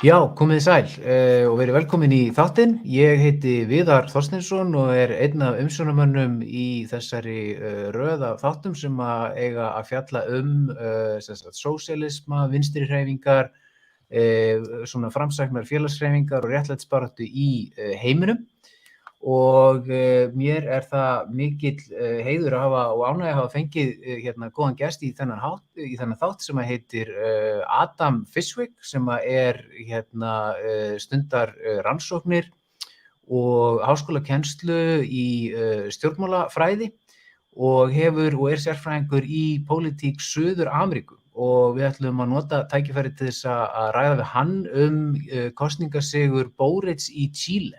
Já, komið þið sæl og verið velkomin í þáttinn. Ég heiti Viðar Þorsteinsson og einn af umsjónarmönnum í þessari röð af þáttum sem eiga að fjalla sósíalisma, vinstri hreyfingar, svona framsæknar félagshreyfingar og réttlætisbaráttu í heiminum. Og mér það mikill heiður að hafa og ánægja að hafa fengið góðan gest í þennan þátt sem heitir Adam Fishwick, sem stundar rannsóknir og háskólakennslu í stjórnmálafræði og sérfræðingur í pólitík Suður-Ameríku. Og við ætlum að nota tækifæri til þess að ræða við hann kosningasigur Boric í Chile.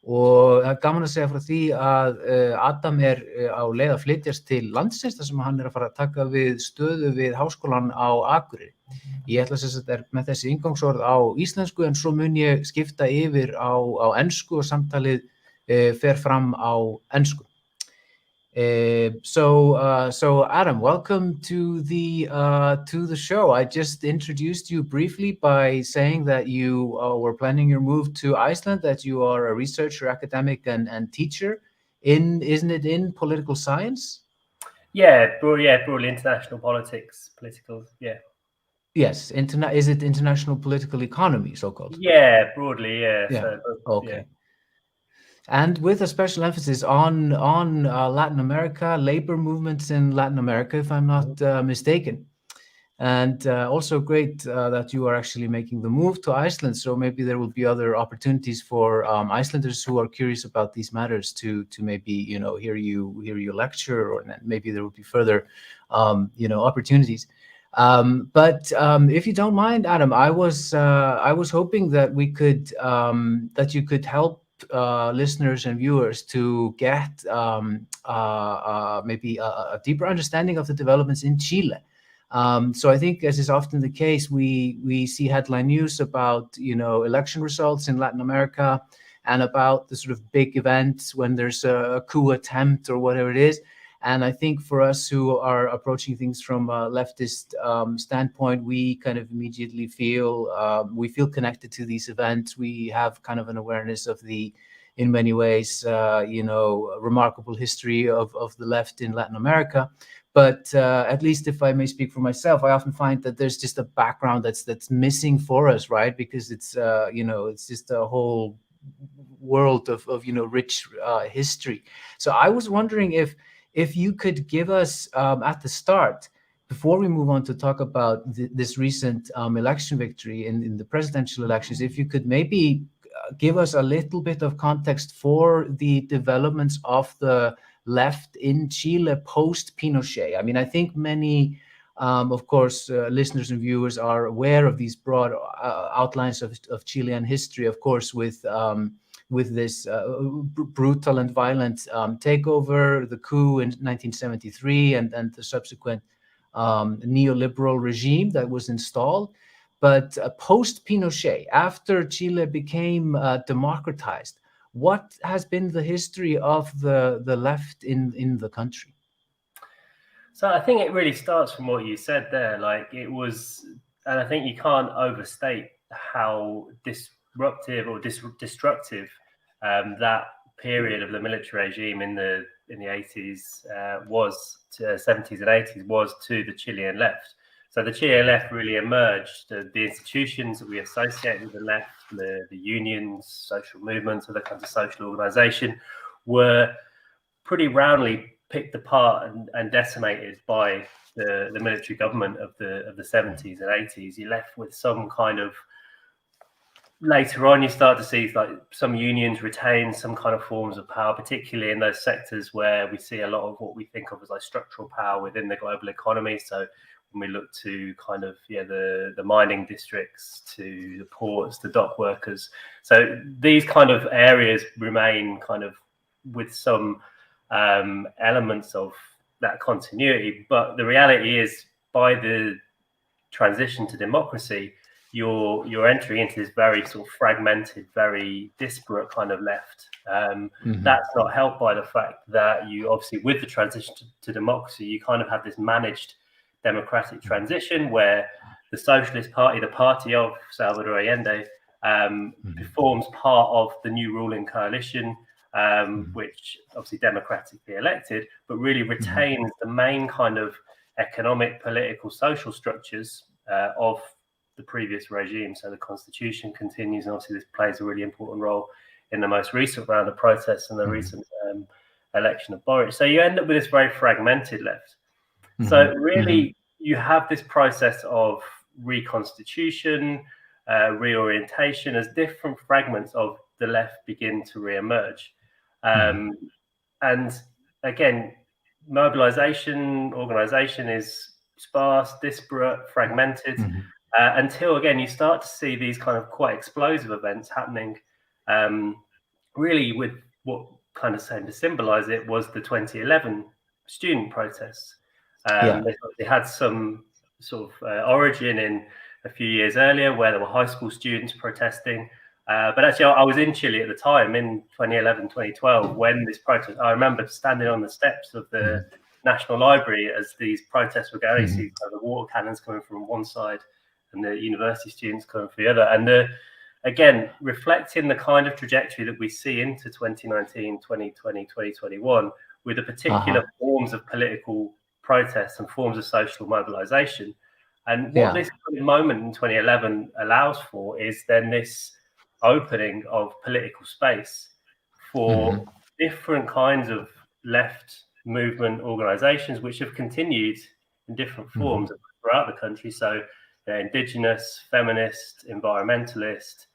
Og það gaman að segja frá því að Adam á leið að flytjast til landsins þar sem hann að fara að taka við stöðu við háskólann á Akureyri. Ég ætla með þessi inngangsorð á íslensku en svo mun ég skipta yfir á ensku og samtalið fer fram á ensku. So Adam, welcome to the show. I just introduced you briefly by saying that you were planning your move to Iceland, that you are a researcher, academic, and teacher isn't it in political science? Broadly international politics, yeah. Yes, is it international political economy, so-called? Yeah, broadly, yeah. Yeah. So, okay. Yeah. And with a special emphasis on Latin America, labor movements in Latin America, if I'm not mistaken. And also great that you are actually making the move to Iceland. So maybe there will be other opportunities for Icelanders who are curious about these matters to maybe hear you lecture, or maybe there will be further opportunities. But if you don't mind, Adam, I was hoping that we could that you could help listeners and viewers to get maybe a deeper understanding of the developments in Chile. So I think, as is often the case, we see headline news about election results in Latin America and about the sort of big events when there's a coup attempt or whatever it is. And I think for us who are approaching things from a leftist standpoint, we kind of immediately feel connected to these events. We have kind of an awareness of the, in many ways, remarkable history of the left in Latin America. But at least if I may speak for myself, I often find that there's just a background that's missing for us, right? Because it's it's just a whole world of rich history. So I was wondering if you could give us at the start, before we move on to talk about this recent election victory in the presidential elections, if you could maybe give us a little bit of context for the developments of the left in Chile post-Pinochet. I mean, I think many, of course, listeners and viewers are aware of these broad outlines of Chilean history, of course, with this brutal and violent takeover, the coup in 1973, and the subsequent neoliberal regime that was installed. But post-Pinochet, after Chile became democratized, what has been the history of the left in the country? So I think it really starts from what you said there. Like it was, and I think you can't overstate how disruptive or destructive that period of the military regime in the 80s was to 70s and 80s was to the Chilean left. So the Chilean left really emerged. The institutions that we associate with the left, the unions, social movements, other kinds of social organisation, were pretty roundly picked apart and decimated by the military government of the 70s and 80s. You're left with some kind of, later on you start to see like some unions retain some kind of forms of power, particularly in those sectors where we see a lot of what we think of as like structural power within the global economy. So when we look to kind of the mining districts, to the ports, the dock workers, so these kind of areas remain kind of with some elements of that continuity. But the reality is, by the transition to democracy, you're entering into this very sort of fragmented, very disparate kind of left. That's not helped by the fact that you obviously, with the transition to democracy, you kind of have this managed democratic transition where the Socialist Party, the party of Salvador Allende, forms part of the new ruling coalition, which obviously democratically elected, but really retains the main kind of economic, political, social structures of the previous regime. So the constitution continues, and obviously this plays a really important role in the most recent round of protests and the recent election of Boric. So you end up with this very fragmented left. So really, you have this process of reconstitution, reorientation, as different fragments of the left begin to re-emerge. And again, mobilization, organization is sparse, disparate, fragmented, until again you start to see these kind of quite explosive events happening, really with what kind of saying to symbolize it was the 2011 student protests. They had some sort of origin in a few years earlier where there were high school students protesting. But actually, I was in Chile at the time in 2011, 2012, when this protest, I remember standing on the steps of the National Library as these protests were going. You see the water cannons coming from one side and the university students coming from the other. And again, reflecting the kind of trajectory that we see into 2019, 2020, 2021, with the particular forms of political protests and forms of social mobilization. And what this moment in 2011 allows for is then this opening of political space for different kinds of left movement organizations, which have continued in different forms throughout the country. So indigenous, feminist, environmentalist,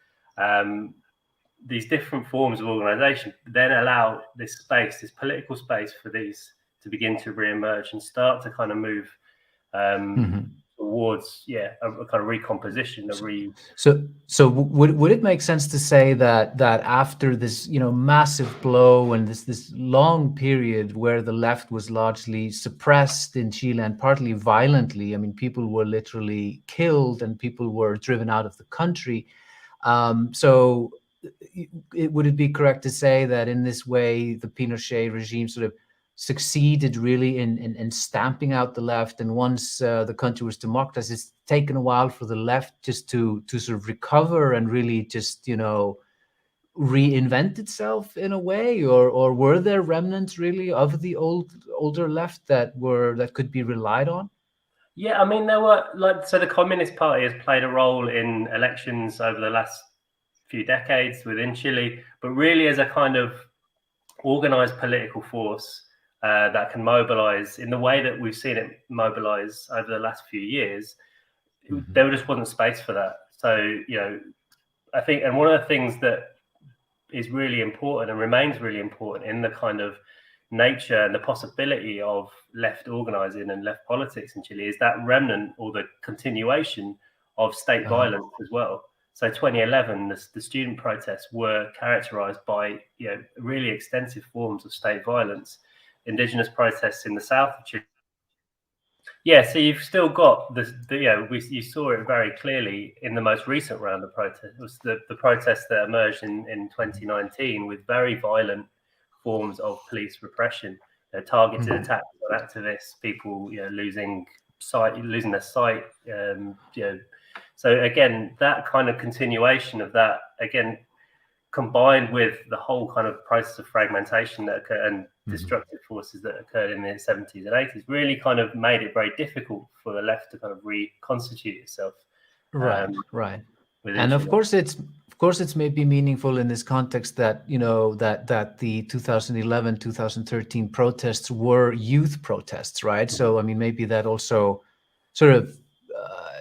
these different forms of organization then allow this space, this political space for these to begin to re-emerge and start to kind of move towards a kind of recomposition. So would it make sense to say that after this massive blow and this long period where the left was largely suppressed in Chile and partly violently, I mean people were literally killed and people were driven out of the country, so would it be correct to say that in this way the Pinochet regime sort of succeeded really in stamping out the left, and once the country was democratized, it's taken a while for the left just to sort of recover and really just reinvent itself in a way, or were there remnants really of the older left that could be relied on? Yeah, I mean there were so the Communist Party has played a role in elections over the last few decades within Chile, but really as a kind of organized political force that can mobilize in the way that we've seen it mobilize over the last few years, there just wasn't space for that. So, I think, and one of the things that is really important and remains really important in the kind of nature and the possibility of left organizing and left politics in Chile is that remnant or the continuation of state violence as well. So 2011, the student protests were characterized by really extensive forms of state violence. Indigenous protests in the south of Chile. Yeah, so you've still got you saw it very clearly in the most recent round of protests. It was the protests that emerged in 2019 with very violent forms of police repression, targeted attacks on activists, people losing their sight. So again, that kind of continuation of that again, combined with the whole kind of process of fragmentation that occurred and destructive forces that occurred in the 70s and 80s, really kind of made it very difficult for the left to kind of reconstitute itself. Right. And of course, it's maybe meaningful in this context that that the 2011, 2013 protests were youth protests, right? So I mean, maybe that also sort of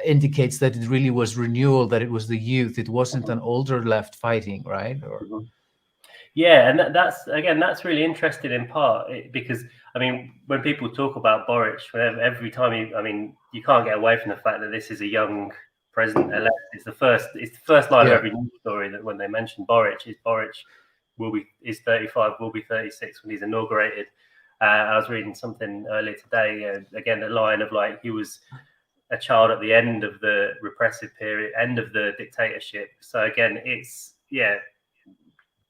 indicates that it really was renewal, that it was the youth, it wasn't an older left fighting, right? Yeah, and that's really interesting in part because I mean when people talk about Boric, every time you can't get away from the fact that this is a young president-elect. It's the first line of every news story that when they mention Boric is 35, will be 36 when he's inaugurated. I was reading something earlier today, again a line of he was a child at the end of the repressive period, end of the dictatorship. So again, it's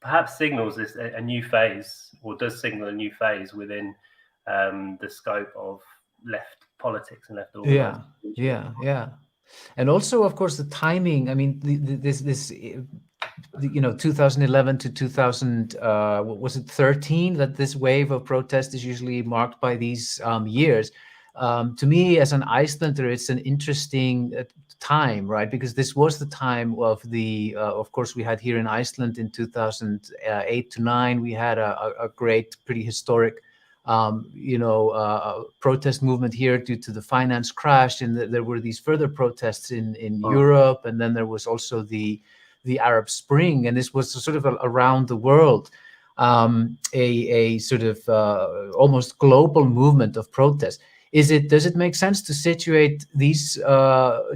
perhaps signals this a new phase, or does signal a new phase within the scope of left politics and left organization. Yeah. And also, of course, the timing. I mean, this 2011 to 2000, what was it, 13? That this wave of protest is usually marked by these years. To me, as an Icelander, it's an interesting time, right? Because this was the time of of course, we had here in Iceland in 2008 to 9, we had a great, pretty historic, protest movement here due to the finance crash, and there were these further protests in Europe, and then there was also the Arab Spring, and this was sort of around the world, a sort of almost global movement of protest. Does it make sense to situate these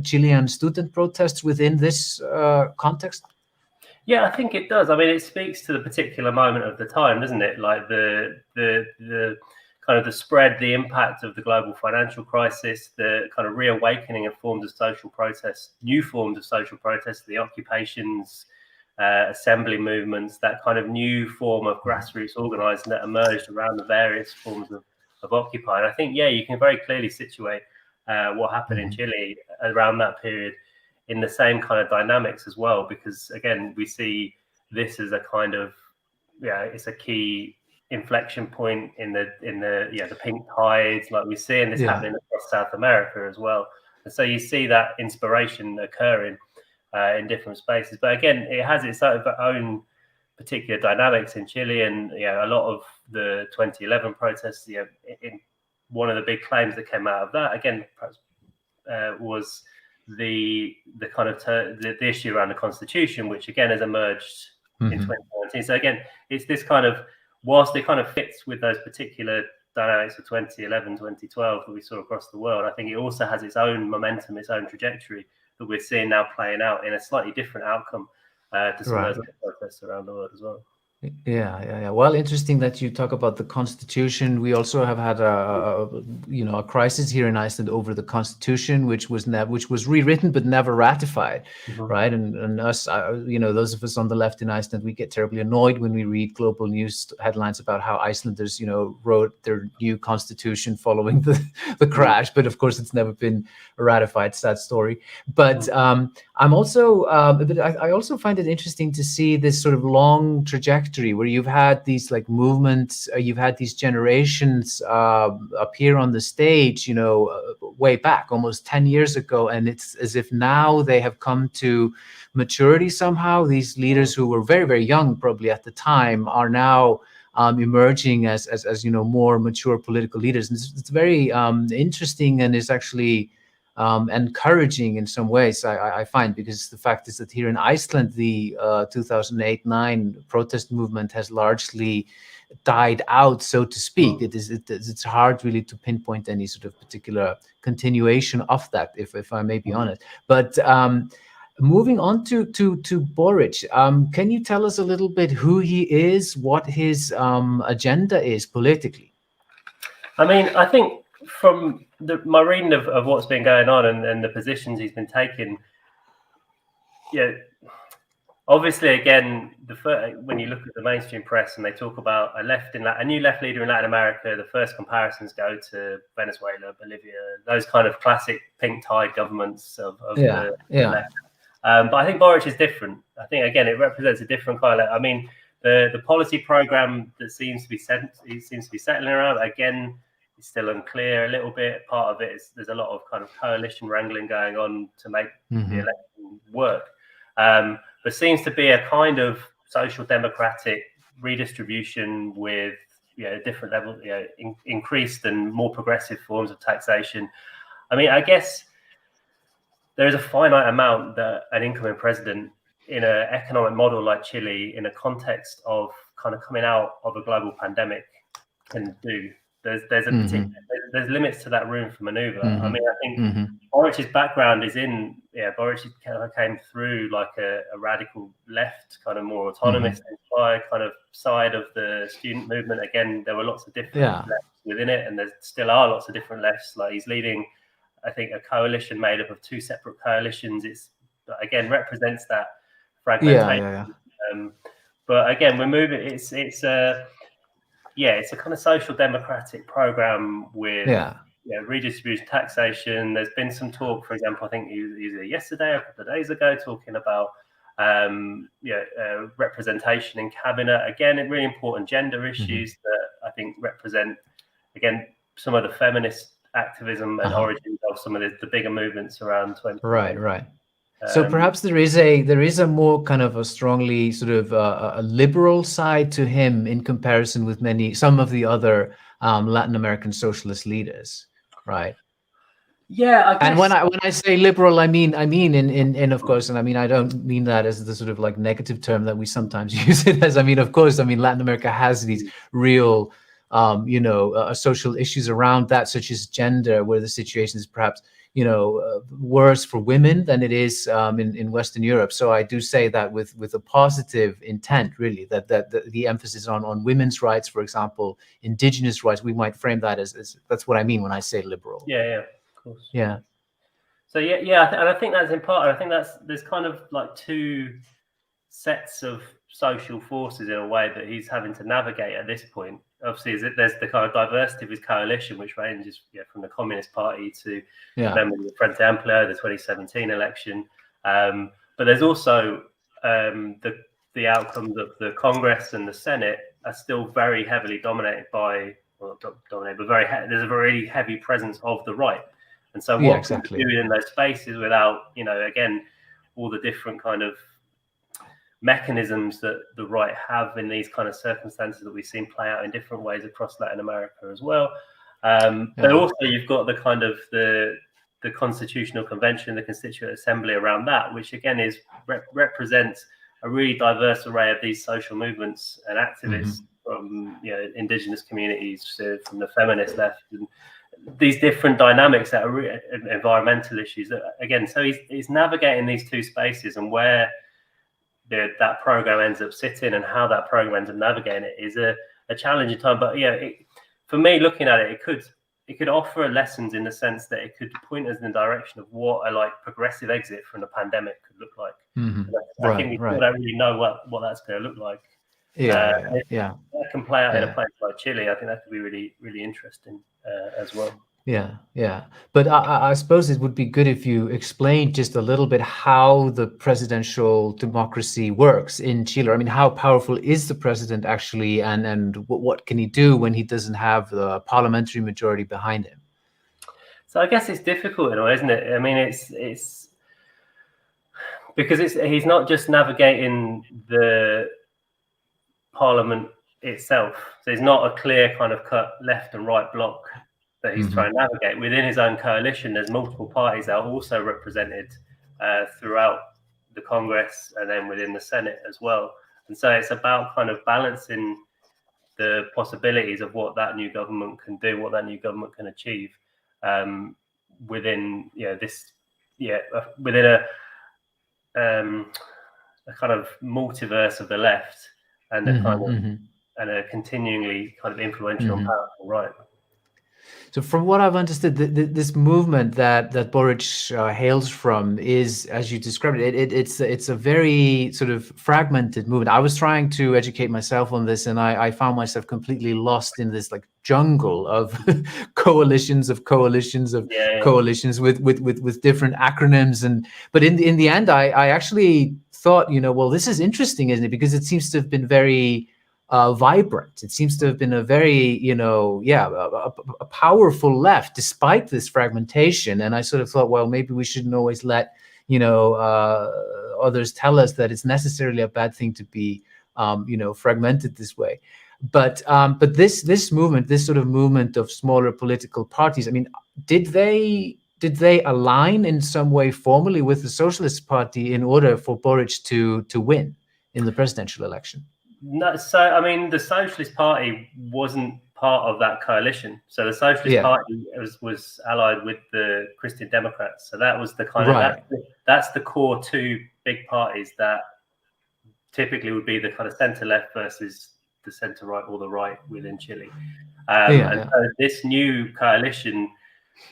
Chilean student protests within this context? Yeah, I think it does. I mean, it speaks to the particular moment of the time, doesn't it? Like the kind of the spread, the impact of the global financial crisis, the kind of reawakening of forms of social protest, new forms of social protest, the occupations, assembly movements, that kind of new form of grassroots organising that emerged around the various forms of Occupy. And I think, you can very clearly situate what happened in Chile around that period in the same kind of dynamics as well, because again, we see this as a kind of, it's a key inflection point in the pink tides, like we see, and this happening across South America as well. And so you see that inspiration occurring in different spaces. But again, it has its own particular dynamics in Chile, and a lot of the 2011 protests, in one of the big claims that came out of that, again, perhaps, was the kind of the issue around the Constitution, which again has emerged in 2019. So again, it's this kind of, whilst it kind of fits with those particular dynamics of 2011, 2012 that we saw across the world, I think it also has its own momentum, its own trajectory that we're seeing now playing out in a slightly different outcome to some of those other protests around the world as well. Yeah. Well, interesting that you talk about the Constitution. We also have had a crisis here in Iceland over the Constitution, which was rewritten but never ratified, right? And us, those of us on the left in Iceland, we get terribly annoyed when we read global news headlines about how Icelanders, wrote their new Constitution following the crash. But of course, it's never been ratified. Sad story. But I'm also, I also find it interesting to see this sort of long trajectory where you've had these like movements, you've had these generations appear on the stage, way back almost 10 years ago. And it's as if now they have come to maturity somehow. These leaders who were very, very young probably at the time are now emerging as more mature political leaders. And it's very interesting, and it's actually encouraging in some ways, I find, because the fact is that here in Iceland, the 2008-9 protest movement has largely died out, so to speak. It's hard really to pinpoint any sort of particular continuation of that, if I may be honest. But moving on to Boric, can you tell us a little bit who he is, what his agenda is politically? I mean, I think from my reading of what's been going on and the positions he's been taking, obviously, again, when you look at the mainstream press and they talk about a new left leader in Latin America, the first comparisons go to Venezuela, Bolivia, those kind of classic pink tide governments of the left. But I think Boric is different. I think, again, it represents a different kind of, I mean, the policy program that seems to be settling around, again, is still unclear a little bit. Part of it is there's a lot of kind of coalition wrangling going on to make the election work. But seems to be a kind of social democratic redistribution with different levels, increased and more progressive forms of taxation. I mean, I guess there is a finite amount that an incoming president in an economic model like Chile, in a context of kind of coming out of a global pandemic, can do. There's there's limits to that room for maneuver. I mean, I think Boric's background is Boric kind of came through like a radical left, kind of more autonomous inspired kind of side of the student movement. Again, there were lots of different lefts within it, and there still are lots of different lefts. Like he's leading, I think, a coalition made up of two separate coalitions. It's again represents that fragmentation. But again, we're moving. It's a kind of social democratic program with redistribution, taxation. There's been some talk, for example, I think either yesterday or a couple of days ago, talking about representation in cabinet. Again, really important gender issues that I think represent, again, some of the feminist activism and origins of some of the bigger movements around 20. Right. So perhaps there is a more kind of a strongly sort of a liberal side to him in comparison with some of the other Latin American socialist leaders, right? Yeah, I guess. And when I say liberal, I mean in of course, and I mean I don't mean that as the sort of like negative term that we sometimes use it as. I mean, of course, I mean Latin America has these real social issues around that, such as gender, where the situation is perhaps worse for women than it is in Western Europe. So I do say that with a positive intent, really, that the emphasis on women's rights, for example, indigenous rights, we might frame that as that's what I mean when I say liberal. Yeah. Course. Yeah. So and I think that's in part. I think there's kind of like two sets of social forces in a way that he's having to navigate at this point. Obviously, there's the kind of diversity of his coalition, which ranges from the Communist Party to the Frente Amplio, the 2017 election. But there's also the outcomes of the Congress and the Senate are still very heavily dominated by, well, not dominated, but there's a very heavy presence of the right. And so what can we do in those spaces without, again, all the different kind of mechanisms that the right have in these kind of circumstances that we've seen play out in different ways across Latin America as well. But also you've got the kind of the Constitutional Convention, the Constituent Assembly around that, which again represents a really diverse array of these social movements and activists from indigenous communities, from the feminist left, and these different dynamics that are environmental issues. That, again, so he's navigating these two spaces, and where that program ends up sitting and how that program ends up navigating it is a challenging time. But for me, looking at it, it could offer lessons in the sense that it could point us in the direction of what a progressive exit from the pandemic could look like. I think we still don't really know what that's going to look like. If that can play out in a place like Chile, I think that could be really, really interesting as well. Yeah. But I suppose it would be good if you explained just a little bit how the presidential democracy works in Chile. I mean, how powerful is the president actually, and what can he do when he doesn't have the parliamentary majority behind him? So I guess it's difficult in a way, isn't it? I mean, it's because he's not just navigating the parliament itself. So there's not a clear kind of cut left and right block that he's trying to navigate. Within his own coalition, there's multiple parties that are also represented throughout the Congress and then within the Senate as well. And so it's about kind of balancing the possibilities of what that new government can do, what that new government can achieve within within a kind of multiverse of the left and a kind of and a continually kind of influential and powerful right. So from what I've understood, this movement that Boric hails from is, as you described it, it's a very sort of fragmented movement. I was trying to educate myself on this, and I found myself completely lost in this jungle of coalitions with different acronyms. But in the end, I actually thought, well, this is interesting, isn't it? Because it seems to have been very vibrant. It seems to have been a very, a powerful left despite this fragmentation. And I sort of thought, well, maybe we shouldn't always let, others tell us that it's necessarily a bad thing to be, fragmented this way. But this movement, this sort of movement of smaller political parties, I mean, did they align in some way formally with the Socialist Party in order for Boric to win in the presidential election? No, so I mean, the Socialist Party wasn't part of that coalition. So the Socialist Party was allied with the Christian Democrats. So that was the kind of that's the core two big parties that typically would be the kind of centre left versus the centre right or the right within Chile. So this new coalition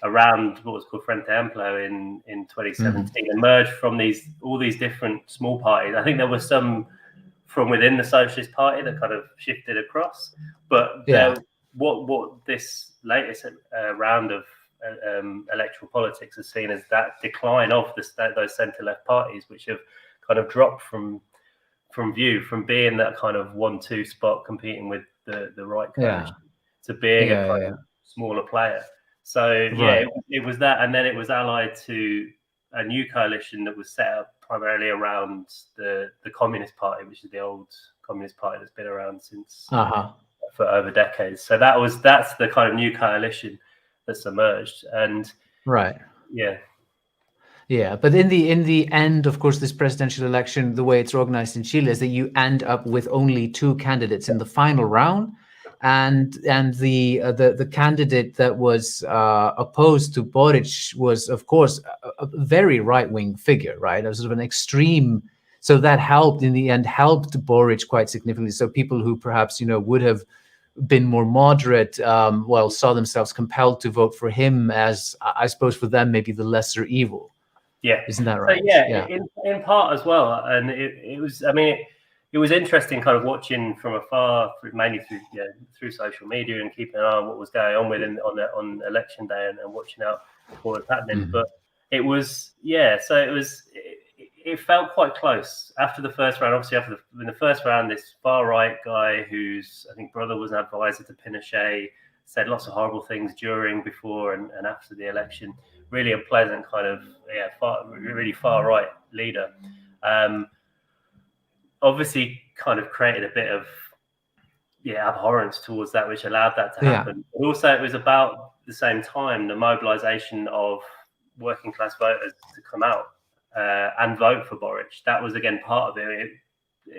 around what was called Frente Amplio in 2017 emerged from all these different small parties. I think there were some from within the Socialist Party that kind of shifted across, but what this latest round of electoral politics is seen as that decline of those centre-left parties, which have kind of dropped from view, from being that kind of 1-2 spot competing with the right coalition to being a kind of smaller player. So it was that, and then it was allied to a new coalition that was set up primarily around the Communist Party, which is the old Communist Party that's been around since for over decades. So that's the kind of new coalition that's emerged, and but in the end, of course, this presidential election, the way it's organized in Chile, is that you end up with only 2 candidates in the final round, and the candidate that was opposed to Boric was, of course, a very right-wing figure, right? It was sort of an extreme. So that helped Boric quite significantly. So people who perhaps would have been more moderate, saw themselves compelled to vote for him as, I suppose, for them maybe the lesser evil. Yeah, isn't that right? So, in part as well, and it was. I mean, it was interesting, kind of watching from afar, mainly through social media and keeping an eye on what was going on on election day and watching out for what was happening. But it was it felt quite close after the first round. Obviously, in the first round, this far right guy whose I think brother was an advisor to Pinochet said lots of horrible things during, before, and after the election. Really unpleasant kind of really far right leader. Obviously, kind of created a bit of abhorrence towards that, which allowed that to happen. But also, it was about the same time the mobilisation of working class voters to come out and vote for Boric. That was again part of it,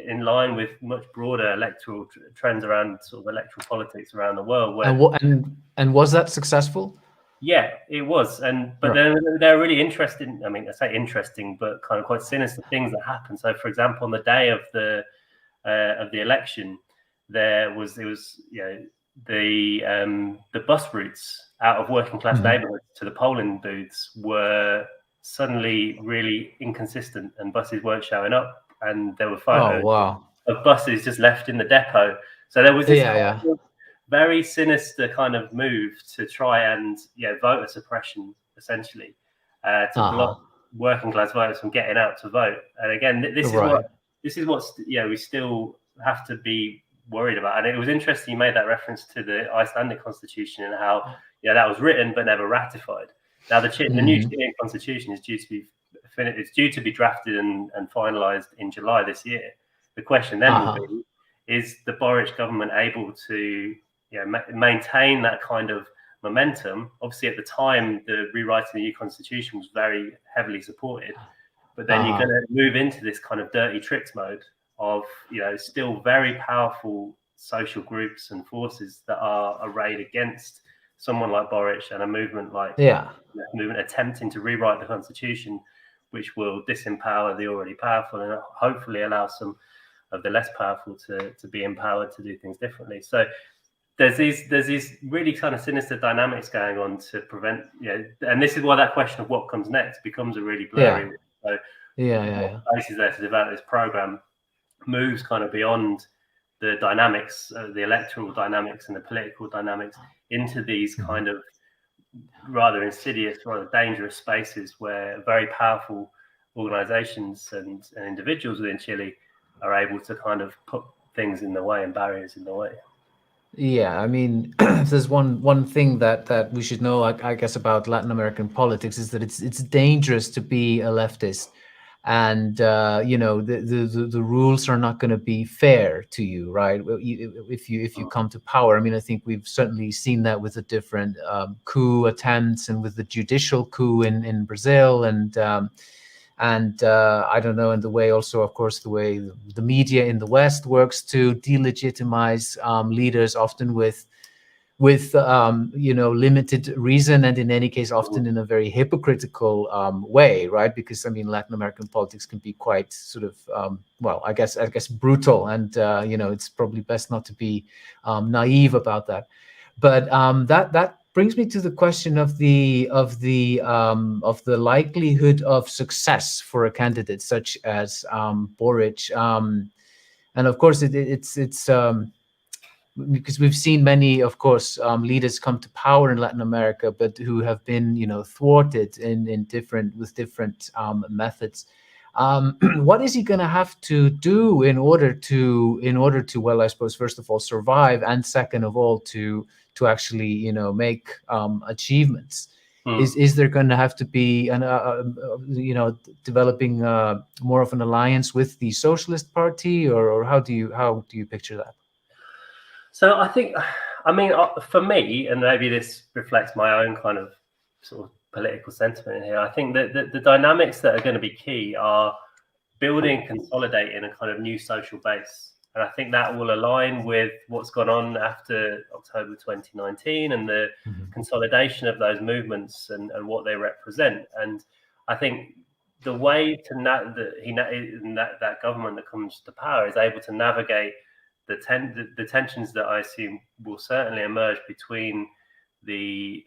in line with much broader electoral trends around sort of electoral politics around the world. And was that successful? Yeah, it was, but they're really interesting. I mean, I say interesting, but kind of quite sinister things that happened. So, for example, on the day of the election, the bus routes out of working class neighbourhoods to the polling booths were suddenly really inconsistent, and buses weren't showing up, and there were photos of buses just left in the depot. So there was this very sinister kind of move to try and voter suppression, essentially, to block working class voters from getting out to vote. And again, this is what we still have to be worried about. And it was interesting you made that reference to the Icelandic Constitution and how that was written but never ratified. Now the new Chilean Constitution is due to be drafted and finalised in July this year. The question then will be: is the Boric government able to maintain that kind of momentum? Obviously, at the time, the rewriting the new constitution was very heavily supported, but then you're going to move into this kind of dirty tricks mode of still very powerful social groups and forces that are arrayed against someone like Boric and a movement like movement attempting to rewrite the constitution, which will disempower the already powerful and hopefully allow some of the less powerful to be empowered to do things differently. So there's these really kind of sinister dynamics going on to prevent, and this is why that question of what comes next becomes a really blurry. So places there to develop this program moves kind of beyond the dynamics, the electoral dynamics and the political dynamics, into these kind of rather insidious, rather dangerous spaces where very powerful organizations and individuals within Chile are able to kind of put things in the way and barriers in the way. Yeah, I mean, there's one thing that we should know, I guess, about Latin American politics is that it's dangerous to be a leftist, and the rules are not going to be fair to you, right? If you come to power. I mean, I think we've certainly seen that with the different coup attempts and with the judicial coup in Brazil, and I don't know, in the way also, of course, the way the media in the West works to delegitimize leaders, often with limited reason, and in any case, often in a very hypocritical way, right? Because I mean, Latin American politics can be quite sort of, I guess brutal, and it's probably best not to be naive about that. But that brings me to the question of the likelihood of success for a candidate such as Boric, and of course it's because we've seen many, of course, leaders come to power in Latin America, but who have been, thwarted with different methods. What is he going to have to do in order to, well, I suppose, first of all, survive, and second of all, to actually, make achievements? Is there going to have to be developing more of an alliance with the Socialist Party, or how do you picture that? So I think, for me, and maybe this reflects my own kind of sort of political sentiment in here, I think that the dynamics that are going to be key are building, consolidating a kind of new social base. And I think that will align with what's gone on after October 2019 and the consolidation of those movements and what they represent. And I think the way to that government that comes to power is able to navigate the tensions that I assume will certainly emerge between the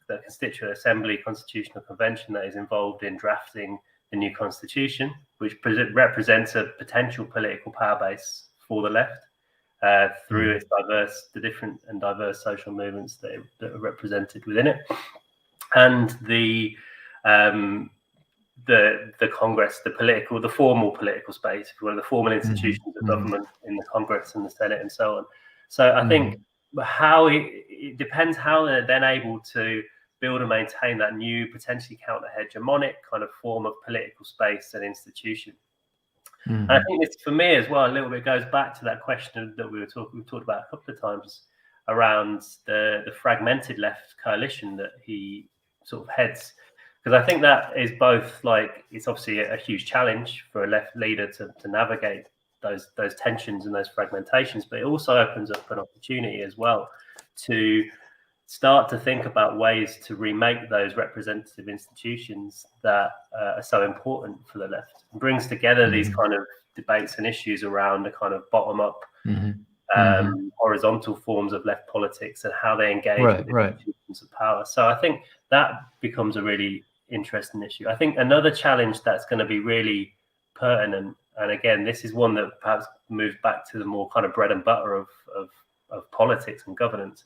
Constituent Assembly Constitutional Convention that is involved in drafting the new constitution, which represents a potential political power base for the left through its the different and diverse social movements that are represented within it, and the Congress, the formal political space, if you will, the formal institutions of government in the Congress and the Senate and so on. So I think how it depends how they're then able to build and maintain that new, potentially counter-hegemonic kind of form of political space and institution. And I think this, for me as well, a little bit goes back to that question that we've talked about a couple of times around the fragmented left coalition that he sort of heads. Because I think that is both, like, it's obviously a huge challenge for a left leader to navigate those tensions and those fragmentations, but it also opens up an opportunity as well to start to think about ways to remake those representative institutions that are so important for the left. It brings together these kind of debates and issues around the kind of bottom-up, horizontal forms of left politics and how they engage with institutions of power. So I think that becomes a really interesting issue. I think another challenge that's going to be really pertinent, and again, this is one that perhaps moves back to the more kind of bread and butter of politics and governance,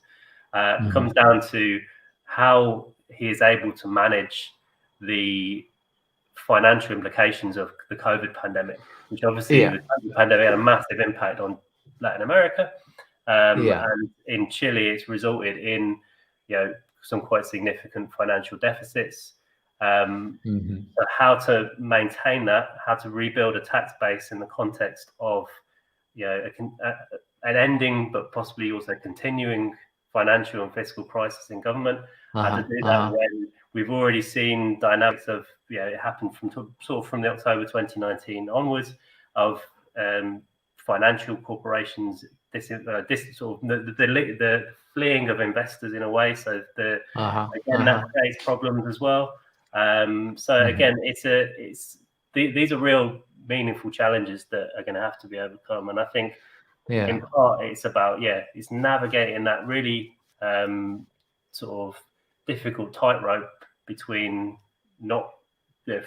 comes down to how he is able to manage the financial implications of the COVID pandemic, which obviously the COVID pandemic had a massive impact on Latin America. And in Chile, it's resulted in some quite significant financial deficits. So how to maintain that, how to rebuild a tax base in the context of an ending, but possibly also continuing financial and fiscal crisis in government. How to do that when we've already seen dynamics of it happened from the October 2019 onwards of financial corporations, this sort of the fleeing of investors in a way. So that creates problems as well. So again, these are real meaningful challenges that are going to have to be overcome. And I think in part it's about it's navigating that really sort of difficult tightrope between not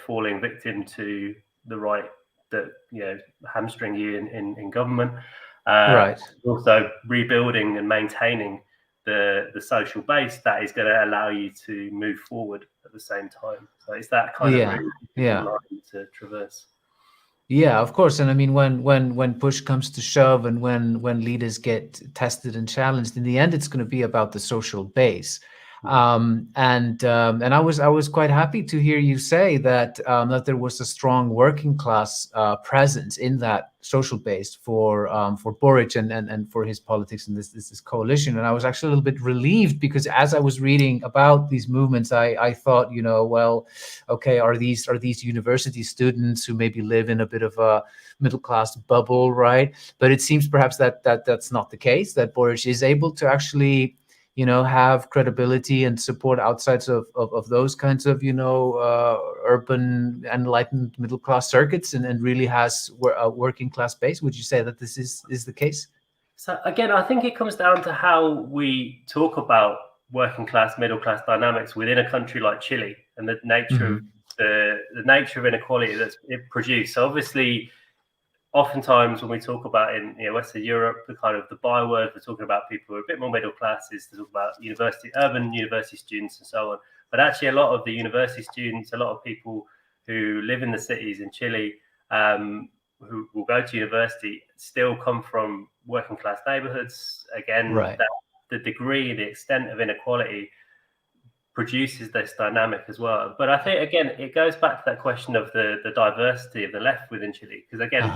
falling victim to the right that hamstring you in government, also rebuilding and maintaining the social base that is going to allow you to move forward at the same time. So it's that kind of really line to traverse. Yeah, of course. And I mean, when push comes to shove, and when leaders get tested and challenged, in the end, it's going to be about the social base. And I was quite happy to hear you say that there was a strong working class presence in that social base for Boric and for his politics and this coalition. And I was actually a little bit relieved, because as I was reading about these movements, I thought, well, okay, are these university students who maybe live in a bit of a middle class bubble, right? But it seems perhaps that's not the case, that Boric is able to actually have credibility and support outside of those kinds of, urban enlightened middle class circuits, and really has a working class base. Would you say that this is the case? So again, I think it comes down to how we talk about working class, middle class dynamics within a country like Chile, and the nature of the nature of inequality that's it produced. So obviously, oftentimes when we talk about in Western Europe, the kind of the byword, we're talking about people who are a bit more middle class, is to talk about urban university students and so on. But actually, a lot of the university students, a lot of people who live in the cities in Chile, who will go to university, still come from working class neighborhoods. Again, right. The degree, the extent of inequality produces this dynamic as well. But I think, again, it goes back to that question of the diversity of the left within Chile. Because again,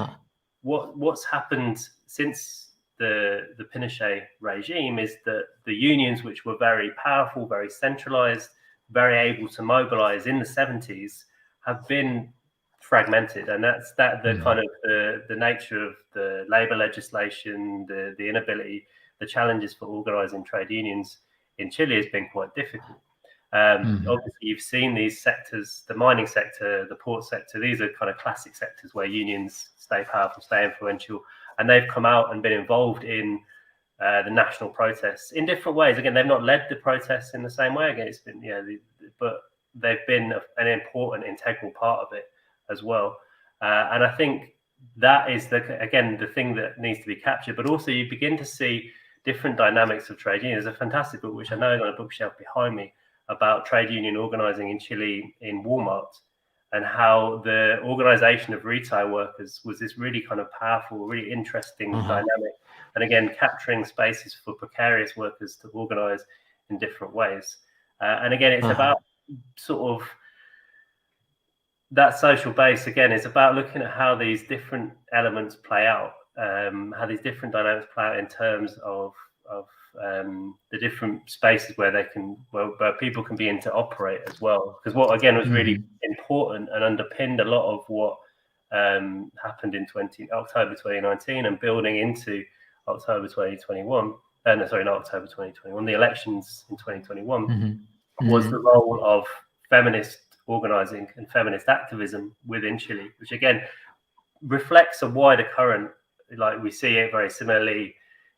what's happened since the Pinochet regime is that the unions, which were very powerful, very centralized, very able to mobilize in the 70s, have been fragmented. And that's the kind of the nature of the labor legislation, the inability, the challenges for organizing trade unions in Chile has been quite difficult. Obviously, you've seen these sectors, the mining sector, the port sector, these are kind of classic sectors where unions stay powerful, stay influential, and they've come out and been involved in the national protests in different ways. Again, they've not led the protests in the same way. Again, it's been, but they've been an important, integral part of it as well. And I think that is, the thing that needs to be captured. But also you begin to see different dynamics of trade unions. There's a fantastic book, which I know is on a bookshelf behind me, about trade union organizing in Chile in Walmart, and how the organization of retail workers was this really kind of powerful, really interesting dynamic. And again, capturing spaces for precarious workers to organize in different ways. And again, it's about sort of that social base. Again, it's about looking at how these different elements play out, how these different dynamics play out in terms of the different spaces where where people can begin to operate as well. Because what again was really important and underpinned a lot of what happened in October 2019 and building into October 2021. Sorry, not October 2021. The elections in 2021 was the role of feminist organizing and feminist activism within Chile, which again reflects a wider current. Like we see it very similarly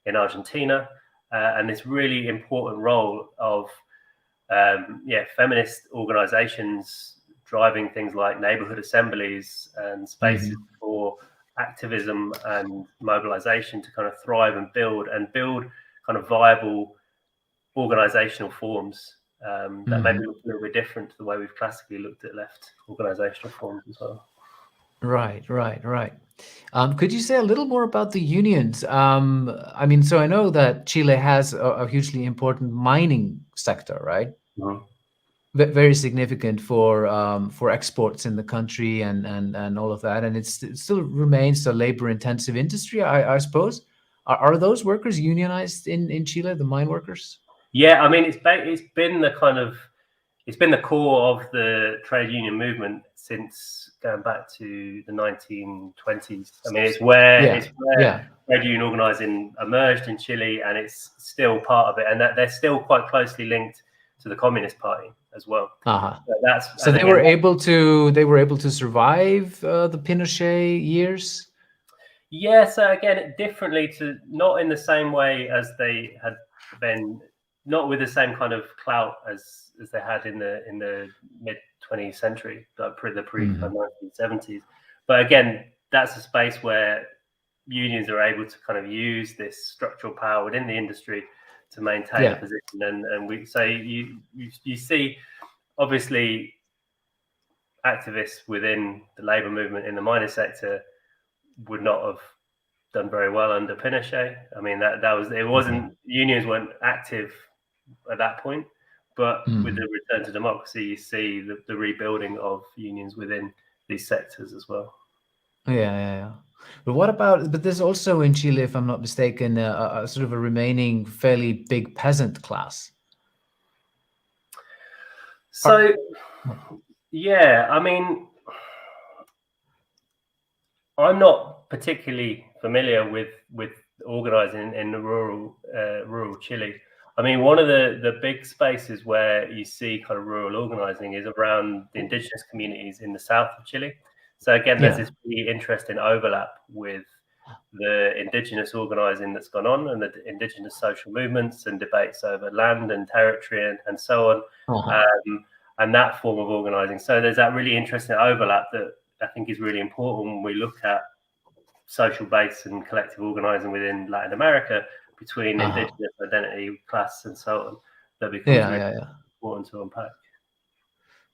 in Argentina. And this really important role of feminist organizations driving things like neighborhood assemblies and spaces for activism and mobilization to kind of thrive and build kind of viable organizational forms that maybe look a little bit different to the way we've classically looked at left organizational forms as well. Right. Could you say a little more about the unions? So I know that Chile has a hugely important mining sector, right? Very significant for exports in the country and all of that, and it still remains a labor-intensive industry, I suppose. Are those workers unionized in Chile, the mine workers? Yeah, I mean, it's been the core of the trade union movement since going back to the 1920s. I mean, it's where trade union organizing emerged in Chile, and it's still part of it, and that they're still quite closely linked to the Communist Party as well. So they were able to survive the Pinochet years. Yeah. So again, differently to not in the same way as they had been. Not with the same kind of clout as they had in the mid 20th century, the pre-1970s. But again, that's a space where unions are able to kind of use this structural power within the industry to maintain a position. And we say you see, obviously, activists within the labor movement in the mining sector would not have done very well under Pinochet. I mean, unions weren't active at that point, but with the return to democracy, you see the rebuilding of unions within these sectors as well. But there's also in Chile, if I'm not mistaken, a sort of a remaining fairly big peasant class. So I mean, I'm not particularly familiar with organizing in the rural Chile. I mean, one of the big spaces where you see kind of rural organizing is around the indigenous communities in the south of Chile. So again, there's this really interesting overlap with the indigenous organizing that's gone on and the indigenous social movements and debates over land and territory and so on, and that form of organizing. So there's that really interesting overlap that I think is really important when we look at social base and collective organizing within Latin America between indigenous identity, class, and so on, that becomes really important to unpack.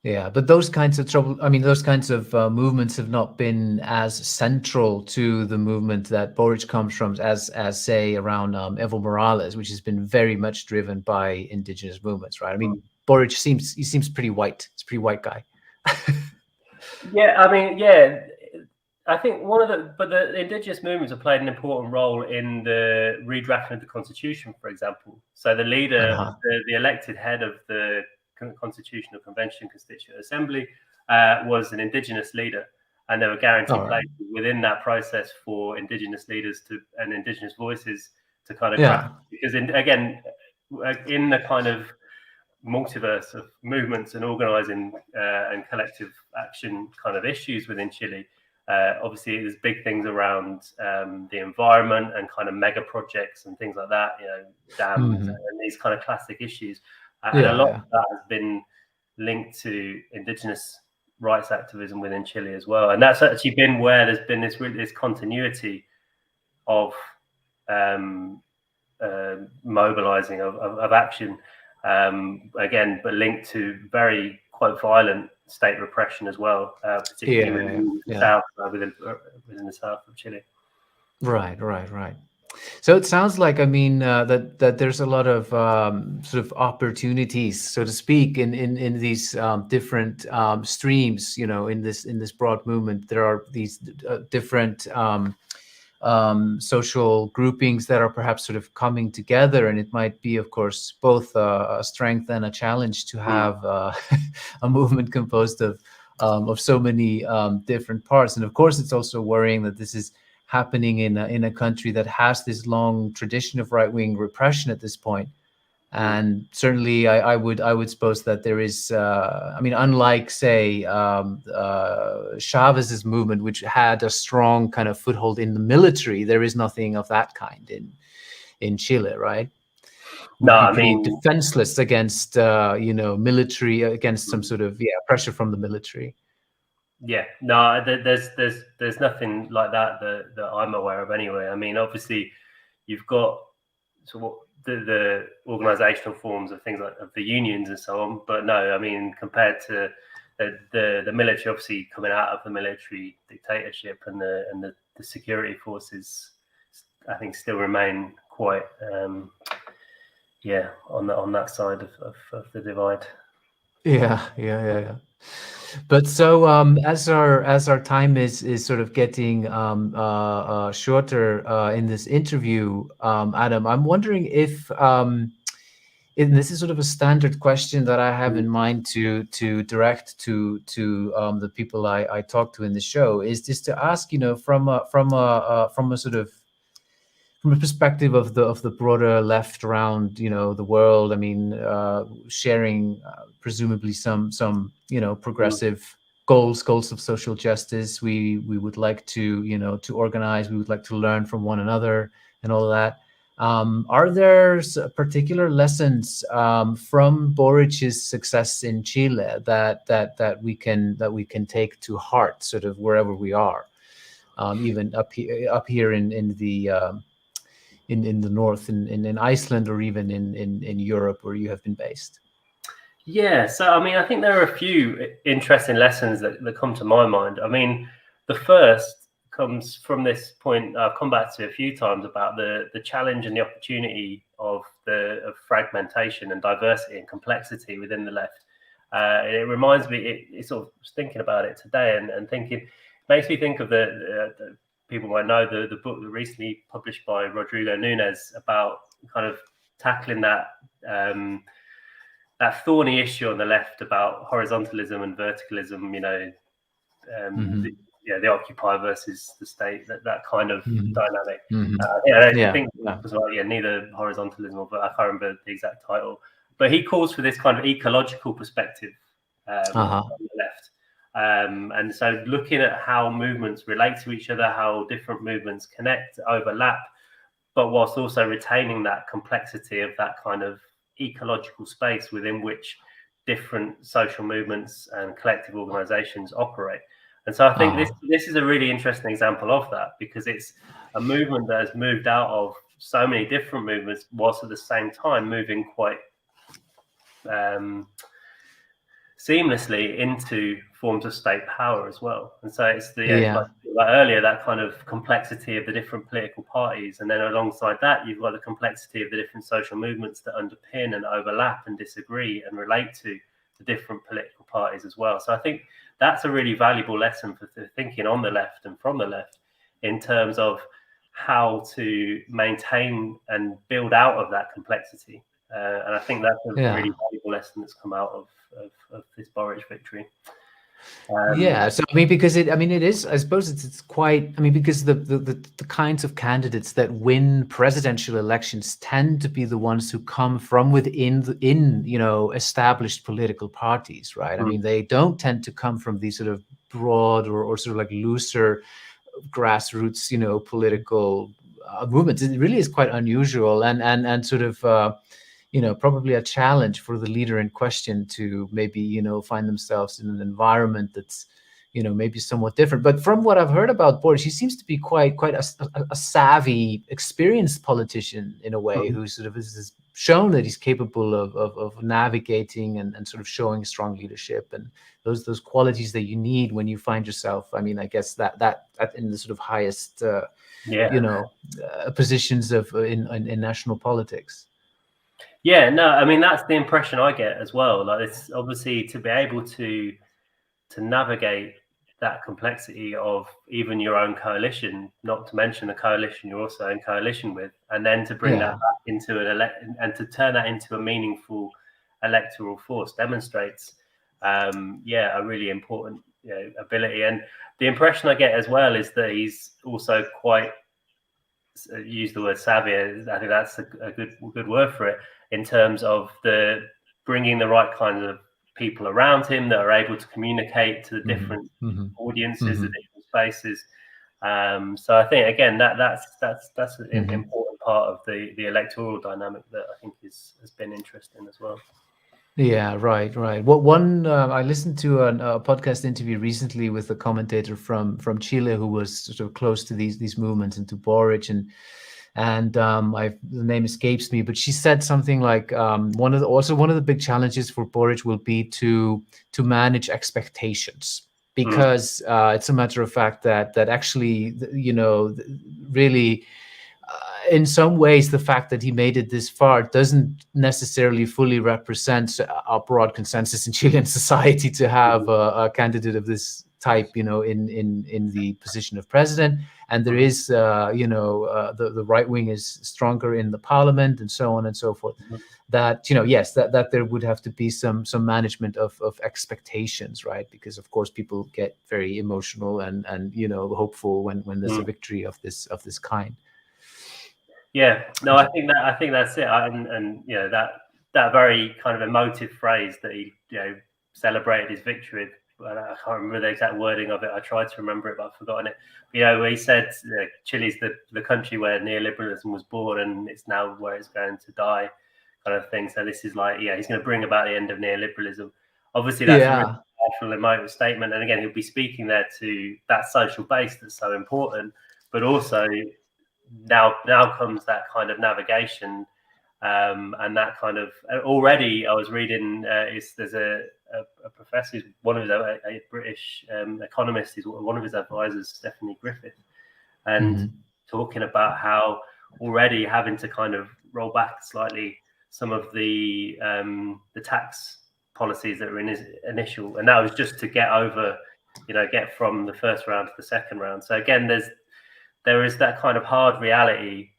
Yeah, but those kinds of those kinds of movements have not been as central to the movement that Boric comes from as say around Evo Morales, which has been very much driven by indigenous movements, right? I mean, Boric seems pretty white. He's a pretty white guy. I think the indigenous movements have played an important role in the redrafting of the Constitution, for example. So the leader, the elected head of the Constitutional Convention Constituent Assembly was an indigenous leader, and there were guaranteed places within that process for indigenous leaders and indigenous voices to kind of craft, because in the kind of multiverse of movements and organizing and collective action kind of issues within Chile, obviously there's big things around the environment and kind of mega projects and things like that, dams and these kind of classic issues. And a lot of that has been linked to indigenous rights activism within Chile as well. And that's actually been where there's been this continuity of mobilizing of action, again, but linked to very quite violent state repression as well, particularly within the south, within the south of Chile. Right. So it sounds like, that there's a lot of sort of opportunities, so to speak, in these different streams. In this broad movement, there are these different social groupings that are perhaps sort of coming together, and it might be, of course, both a strength and a challenge to have a movement composed of so many different parts. And of course, it's also worrying that this is happening in a country that has this long tradition of right-wing repression at this point. And certainly I would suppose that there is, unlike, say, Chavez's movement, which had a strong kind of foothold in the military, there is nothing of that kind in Chile, right? No, defenseless against, military, against some sort of pressure from the military. Yeah, no, there's nothing like that I'm aware of anyway. I mean, obviously, you've got the organizational forms of things like of the unions and so on, but no, I mean, compared to the military, obviously coming out of the military dictatorship and the security forces, I think still remain quite on that side of the divide. Yeah. But so as our time is sort of getting shorter in this interview, Adam, I'm wondering if and this is sort of a standard question that I have in mind to direct to the people I talk to in the show, is just to ask, from a perspective of the broader left around, the world. I mean, sharing presumably some progressive goals of social justice. We would like to to organize. We would like to learn from one another and all of that. Are there particular lessons from Boric's success in Chile that we can take to heart, sort of wherever we are, even up here in the north, in Iceland, or even in Europe where you have been based? Yeah, so I think there are a few interesting lessons that come to my mind. I mean, the first comes from this point I've come back to a few times about the challenge and the opportunity of fragmentation and diversity and complexity within the left. It reminds me, it sort of thinking about it today and thinking, makes me think of the people might know the book recently published by Rodrigo Nunes about kind of tackling that thorny issue on the left about horizontalism and verticalism, the occupier versus the state, that kind of dynamic. I think that was neither horizontalism, but I can't remember the exact title. But he calls for this kind of ecological perspective on the left. And so looking at how movements relate to each other, how different movements connect, overlap, but whilst also retaining that complexity of that kind of ecological space within which different social movements and collective organizations operate. And so I think this is a really interesting example of that, because it's a movement that has moved out of so many different movements, whilst at the same time moving quite seamlessly into forms of state power as well. And so it's like earlier, that kind of complexity of the different political parties, and then alongside that you've got the complexity of the different social movements that underpin and overlap and disagree and relate to the different political parties as well. So I think that's a really valuable lesson for thinking on the left and from the left, in terms of how to maintain and build out of that complexity. And I think that's a really valuable lesson that's come out of this Boric victory. So I mean, because it is, I suppose it's quite, I mean, because the kinds of candidates that win presidential elections tend to be the ones who come from within established political parties, right? I mean, they don't tend to come from these sort of broad or sort of like looser grassroots, political movements. It really is quite unusual and sort of probably a challenge for the leader in question to maybe, find themselves in an environment that's, maybe somewhat different. But from what I've heard about Boric, he seems to be quite a savvy, experienced politician in a way, who sort of has shown that he's capable of navigating and sort of showing strong leadership and those qualities that you need when you find yourself. I mean, I guess that in the sort of highest, positions in national politics. Yeah, no, I mean, that's the impression I get as well. Like, it's obviously to be able to navigate that complexity of even your own coalition, not to mention the coalition you're also in coalition with, and then to bring that back into and to turn that into a meaningful electoral force demonstrates, a really important ability. And the impression I get as well is that he's also quite, use the word savvy, I think that's a good word for it, in terms of the bringing the right kind of people around him that are able to communicate to the different audiences, the different spaces. So I think again that's an important part of the electoral dynamic that I think has been interesting as well. Yeah, right. Well, I listened to a podcast interview recently with a commentator from Chile who was sort of close to these movements and to Boric, and the name escapes me, but she said something like one of the big challenges for Boric will be to manage expectations, because it's a matter of fact that actually, really, in some ways, the fact that he made it this far doesn't necessarily fully represent a broad consensus in Chilean society to have a candidate of this type, in the position of president. And there is, the right wing is stronger in the parliament and so on and so forth. That, that there would have to be some management of expectations, right? Because of course people get very emotional and hopeful when there's a victory of this kind. Yeah, no, I think that's it. And that very kind of emotive phrase that he celebrated his victory with. I can't remember the exact wording of it. I tried to remember it, but I've forgotten it. Where he said Chile's the country where neoliberalism was born, and it's now where it's going to die, kind of thing. So this is like, he's going to bring about the end of neoliberalism. Obviously, that's a really powerful, emotive statement. And again, he'll be speaking there to that social base that's so important, but also now comes that kind of navigation, and that kind of already. I was reading there's a professor who's one of his a British economist. He's one of his advisors, Stephanie Griffith, and talking about how already having to kind of roll back slightly some of the tax policies that were in his initial, and that was just to get over, get from the first round to the second round. So again, there is that kind of hard reality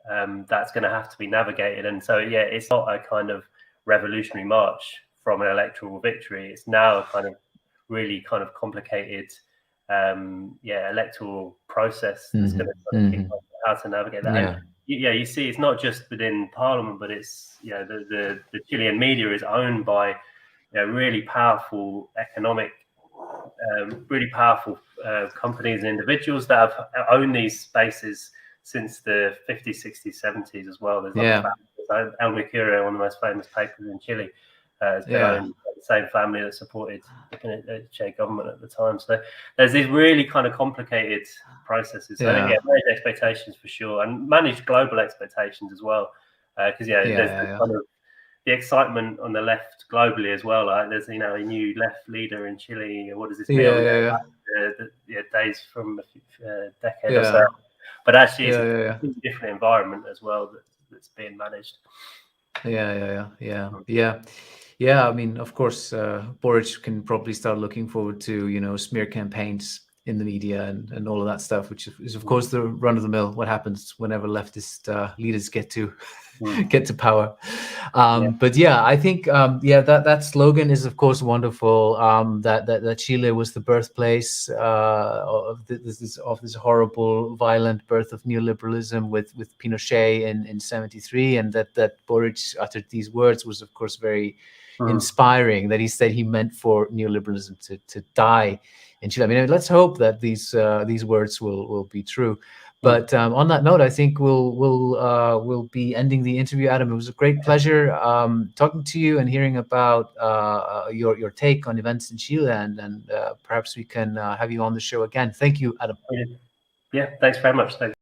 that's going to have to be navigated. And so, it's not a kind of revolutionary march from an electoral victory. It's now a kind of really kind of complicated, electoral process that's going to think about how to navigate that. And, you see, it's not just within Parliament, but it's the Chilean media is owned by really powerful economic. Really powerful companies and individuals that have owned these spaces since the 50s, 60s, 70s as well. There's El Mercurio, one of the most famous papers in Chile, has been owned the same family that supported the Pinochet government at the time. So there's these really kind of complicated processes. So I think, managed expectations for sure, and managed global expectations as well. Because there's kind of the excitement on the left globally as well. Like there's a new left leader in Chile. What does this mean? Days from a decade or so. But actually, it's a completely different environment as well that's being managed. Yeah. I mean, of course, Boric can probably start looking forward to smear campaigns in the media and all of that stuff, which is of course the run of the mill. What happens whenever leftist leaders get to power? But I think that slogan is of course wonderful. That Chile was the birthplace of this horrible, violent birth of neoliberalism with Pinochet in '73, and that Boric uttered these words was of course very inspiring. That he said he meant for neoliberalism to die in Chile. I mean, let's hope that these words will be true. But on that note, I think we'll be ending the interview, Adam. It was a great pleasure talking to you and hearing about your take on events in Chile, and perhaps we can have you on the show again. Thank you, Adam. Yeah, thanks very much. Thanks.